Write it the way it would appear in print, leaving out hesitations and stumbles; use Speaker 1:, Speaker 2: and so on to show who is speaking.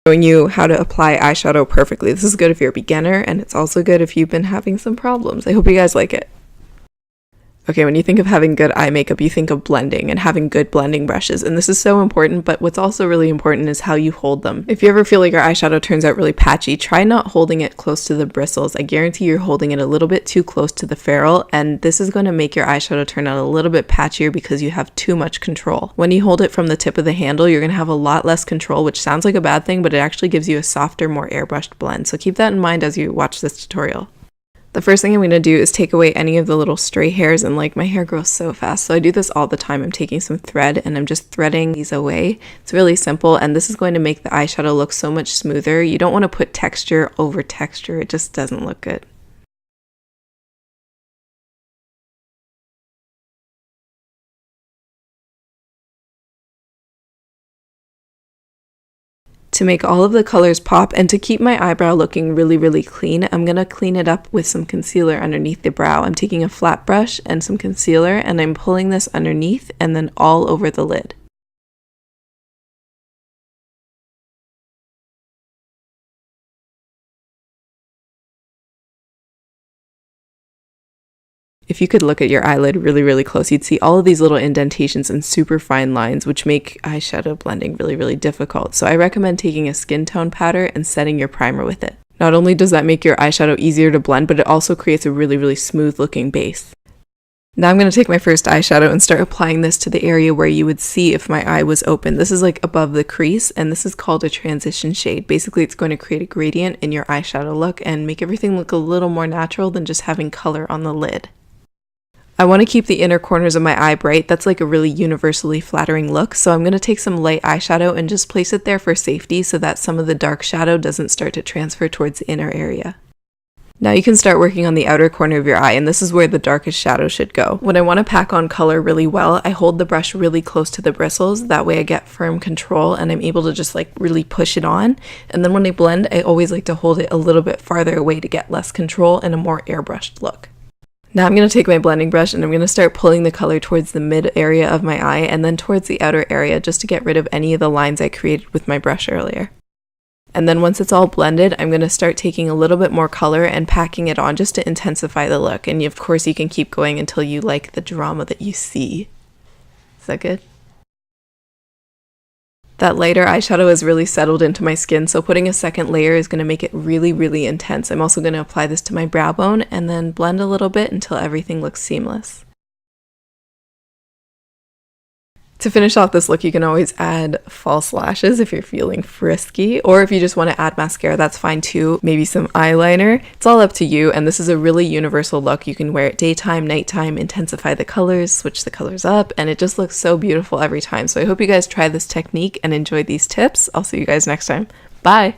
Speaker 1: Showing you how to apply eyeshadow perfectly. This is good if you're a beginner, and it's also good if you've been having some problems. I hope you guys like it. Okay, when you think of having good eye makeup, you think of blending and having good blending brushes, and this is so important, but what's also really important is how you hold them. If you ever feel like your eyeshadow turns out really patchy, try not holding it close to the bristles. I guarantee you're holding it a little bit too close to the ferrule, and this is going to make your eyeshadow turn out a little bit patchier because you have too much control. When you hold it from the tip of the handle, you're going to have a lot less control, which sounds like a bad thing, but it actually gives you a softer, more airbrushed blend. So keep that in mind as you watch this tutorial. The first thing I'm going to do is take away any of the little stray hairs, and like my hair grows so fast, so I do this all the time. I'm taking some thread and I'm just threading these away. It's really simple, and this is going to make the eyeshadow look so much smoother. You don't want to put texture over texture, it just doesn't look good. To make all of the colors pop and to keep my eyebrow looking really clean, I'm going to clean it up with some concealer underneath the brow. I'm taking a flat brush and some concealer, and I'm pulling this underneath and then all over the lid. If you could look at your eyelid really close, you'd see all of these little indentations and super fine lines, which make eyeshadow blending really difficult. So I recommend taking a skin tone powder and setting your primer with it. Not only does that make your eyeshadow easier to blend, but it also creates a really smooth looking base. Now I'm going to take my first eyeshadow and start applying this to the area where you would see if my eye was open. This is like above the crease, and this is called a transition shade. Basically, it's going to create a gradient in your eyeshadow look and make everything look a little more natural than just having color on the lid. I want to keep the inner corners of my eye bright. That's like a really universally flattering look, so I'm going to take some light eyeshadow and just place it there for safety so that some of the dark shadow doesn't start to transfer towards the inner area. Now you can start working on the outer corner of your eye, and this is where the darkest shadow should go. When I want to pack on color really well, I hold the brush really close to the bristles. That way I get firm control and I'm able to just like really push it on. And then when I blend, I always like to hold it a little bit farther away to get less control and a more airbrushed look. Now I'm going to take my blending brush and I'm going to start pulling the color towards the mid area of my eye and then towards the outer area just to get rid of any of the lines I created with my brush earlier. And then once it's all blended, I'm going to start taking a little bit more color and packing it on just to intensify the look. And of course you can keep going until you like the drama that you see. Is that good? That lighter eyeshadow is really settled into my skin, so putting a second layer is going to make it really intense. I'm also going to apply this to my brow bone and then blend a little bit until everything looks seamless. To finish off this look, you can always add false lashes if you're feeling frisky, or if you just want to add mascara, that's fine too. Maybe some eyeliner. It's all up to you, and this is a really universal look. You can wear it daytime, nighttime, intensify the colors, switch the colors up, and it just looks so beautiful every time. So I hope you guys try this technique and enjoy these tips. I'll see you guys next time. Bye!